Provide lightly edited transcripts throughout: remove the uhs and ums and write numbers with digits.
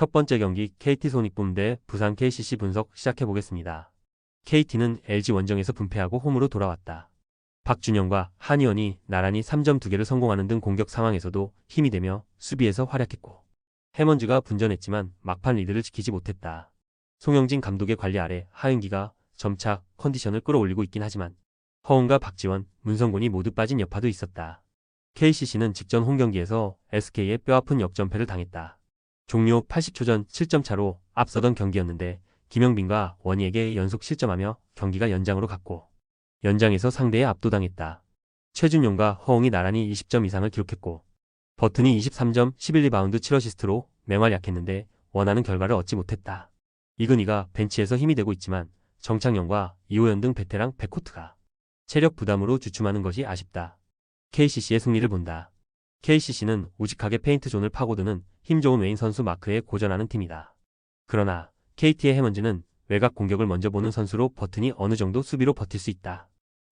첫 번째 경기 KT손익붐 대 부산 KCC 분석 시작해보겠습니다. KT는 LG 원정에서 분패하고 홈으로 돌아왔다. 박준영과 한의원이 나란히 3점 2개를 성공하는 등 공격 상황에서도 힘이 되며 수비에서 활약했고, 해먼즈가 분전했지만 막판 리드를 지키지 못했다. 송영진 감독의 관리 아래 하윤기가 점차 컨디션을 끌어올리고 있긴 하지만 허웅과 박지원, 문성곤이 모두 빠진 여파도 있었다. KCC는 직전 홈경기에서 SK에 뼈아픈 역전패를 당했다. 종료 80초 전 7점 차로 앞서던 경기였는데 김영빈과 원희에게 연속 실점하며 경기가 연장으로 갔고, 연장에서 상대에 압도당했다. 최준용과 허웅이 나란히 20점 이상을 기록했고, 버튼이 23점 11리바운드 7어시스트로 맹활약했는데 원하는 결과를 얻지 못했다. 이근희가 벤치에서 힘이 되고 있지만 정창영과 이호연 등 베테랑 백코트가 체력 부담으로 주춤하는 것이 아쉽다. KCC의 승리를 본다. KCC는 우직하게 페인트 존을 파고드는 힘 좋은 웨인 선수 마크에 고전하는 팀이다. 그러나 KT의 해먼즈는 외곽 공격을 먼저 보는 선수로 버튼이 어느 정도 수비로 버틸 수 있다.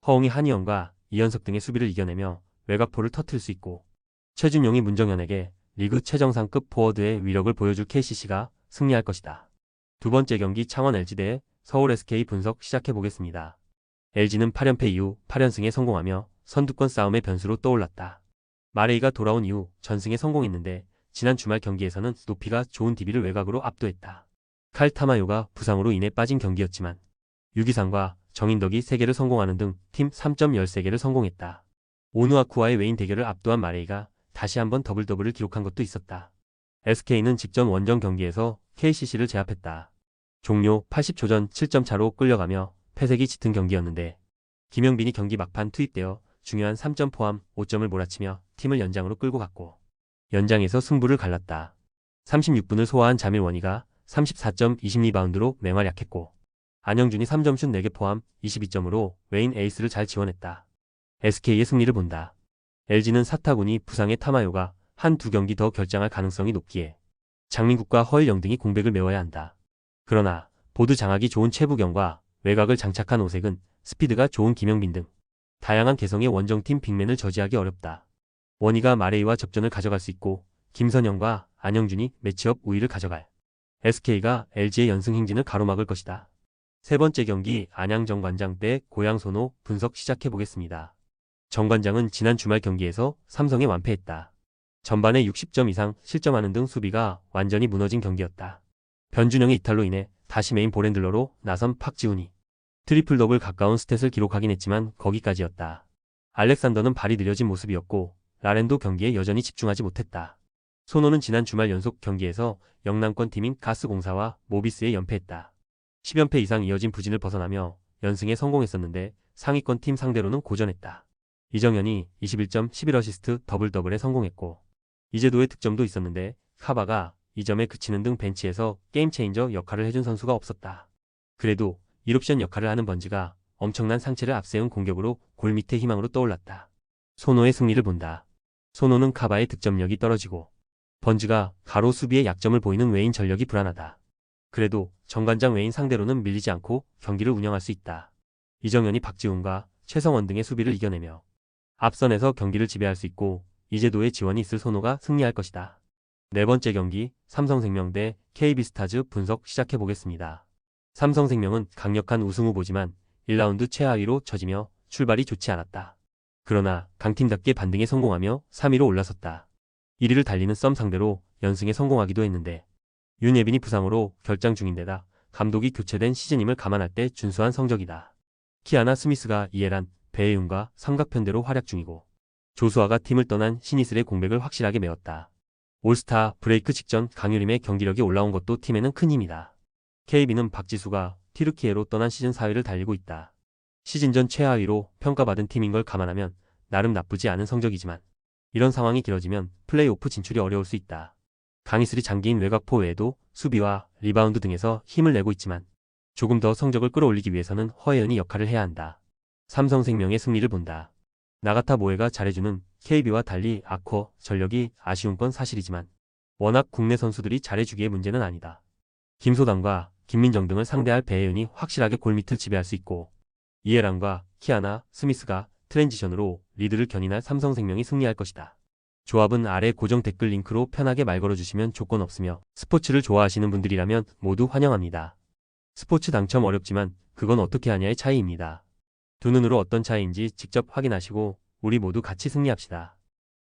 허웅이 한희원과 이현석 등의 수비를 이겨내며 외곽포를 터뜨릴 수 있고, 최준용이 문정현에게 리그 최정상급 포워드의 위력을 보여줄 KCC가 승리할 것이다. 두 번째 경기 창원 LG 대 서울 SK 분석 시작해보겠습니다. LG는 8연패 이후 8연승에 성공하며 선두권 싸움의 변수로 떠올랐다. 마레이가 돌아온 이후 전승에 성공했는데 지난 주말 경기에서는 높이가 좋은 DB를 외곽으로 압도했다. 칼 타마요가 부상으로 인해 빠진 경기였지만 유기상과 정인덕이 3개를 성공하는 등 팀 3점 13개를 성공했다. 오누아쿠와의 웨인 대결을 압도한 마레이가 다시 한번 더블더블을 기록한 것도 있었다. SK는 직전 원정 경기에서 KCC를 제압했다. 종료 80초 전 7점 차로 끌려가며 패색이 짙은 경기였는데 김영빈이 경기 막판 투입되어 중요한 3점 포함 5점을 몰아치며 팀을 연장으로 끌고 갔고, 연장에서 승부를 갈랐다. 36분을 소화한 자밀원희가 34점 20리바운드로 맹활약했고, 안영준이 3점슛 4개 포함 22점으로 웨인 에이스를 잘 지원했다. SK의 승리를 본다. LG는 사타구니 부상의 타마요가 한두 경기 더 결장할 가능성이 높기에 장민국과 허일영 등이 공백을 메워야 한다. 그러나 보드 장악이 좋은 최부경과 외곽을 장착한 오색은 스피드가 좋은 김영빈 등 다양한 개성의 원정팀 빅맨을 저지하기 어렵다. 원희가 마레이와 접전을 가져갈 수 있고, 김선영과 안영준이 매치업 우위를 가져갈 SK가 LG의 연승 행진을 가로막을 것이다. 세 번째 경기 안양 정관장 대 고양 손호 분석 시작해보겠습니다. 정관장은 지난 주말 경기에서 삼성에 완패했다. 전반에 60점 이상 실점하는 등 수비가 완전히 무너진 경기였다. 변준영의 이탈로 인해 다시 메인 볼핸들러로 나선 박지훈이 트리플 더블 가까운 스탯을 기록하긴 했지만 거기까지였다. 알렉산더는 발이 느려진 모습이었고 라렌도 경기에 여전히 집중하지 못했다. 손호는 지난 주말 연속 경기에서 영남권 팀인 가스공사와 모비스에 연패했다. 10연패 이상 이어진 부진을 벗어나며 연승에 성공했었는데 상위권 팀 상대로는 고전했다. 이정현이 21점 11어시스트 더블더블에 성공했고, 이재도의 득점도 있었는데 카바가 2점에 그치는 등 벤치에서 게임체인저 역할을 해준 선수가 없었다. 그래도 1옵션 역할을 하는 번즈가 엄청난 상체를 앞세운 공격으로 골밑의 희망으로 떠올랐다. 손호의 승리를 본다. 손호는 카바의 득점력이 떨어지고 번즈가 가로 수비의 약점을 보이는 웨인 전력이 불안하다. 그래도 정관장 웨인 상대로는 밀리지 않고 경기를 운영할 수 있다. 이정현이 박지훈과 최성원 등의 수비를 이겨내며 앞선에서 경기를 지배할 수 있고, 이재도의 지원이 있을 손호가 승리할 것이다. 네 번째 경기 삼성생명 대 KB스타즈 분석 시작해보겠습니다. 삼성생명은 강력한 우승 후보지만 1라운드 최하위로 처지며 출발이 좋지 않았다. 그러나 강팀답게 반등에 성공하며 3위로 올라섰다. 1위를 달리는 썸 상대로 연승에 성공하기도 했는데 윤예빈이 부상으로 결장 중인데다 감독이 교체된 시즌임을 감안할 때 준수한 성적이다. 키아나 스미스가 이해란, 배혜윤과 삼각편대로 활약 중이고, 조수아가 팀을 떠난 신이슬의 공백을 확실하게 메웠다. 올스타 브레이크 직전 강유림의 경기력이 올라온 것도 팀에는 큰 힘이다. KB는 박지수가 튀르키예로 떠난 시즌 4위를 달리고 있다. 시즌 전 최하위로 평가받은 팀인 걸 감안하면 나름 나쁘지 않은 성적이지만 이런 상황이 길어지면 플레이오프 진출이 어려울 수 있다. 강희슬이 장기인 외곽포 외에도 수비와 리바운드 등에서 힘을 내고 있지만 조금 더 성적을 끌어올리기 위해서는 허예은이 역할을 해야 한다. 삼성생명의 승리를 본다. 나가타 모에가 잘해주는 KB와 달리 아쿼 전력이 아쉬운 건 사실이지만 워낙 국내 선수들이 잘해주기에 문제는 아니다. 김소담과 김민정 등을 상대할 배혜은이 확실하게 골밑을 지배할 수 있고, 이해란과 키아나 스미스가 트랜지션으로 리드를 견인할 삼성생명이 승리할 것이다. 조합은 아래 고정 댓글 링크로 편하게 말 걸어주시면 조건 없으며 스포츠를 좋아하시는 분들이라면 모두 환영합니다. 스포츠 당첨 어렵지만 그건 어떻게 하냐의 차이입니다. 두 눈으로 어떤 차이인지 직접 확인하시고 우리 모두 같이 승리합시다.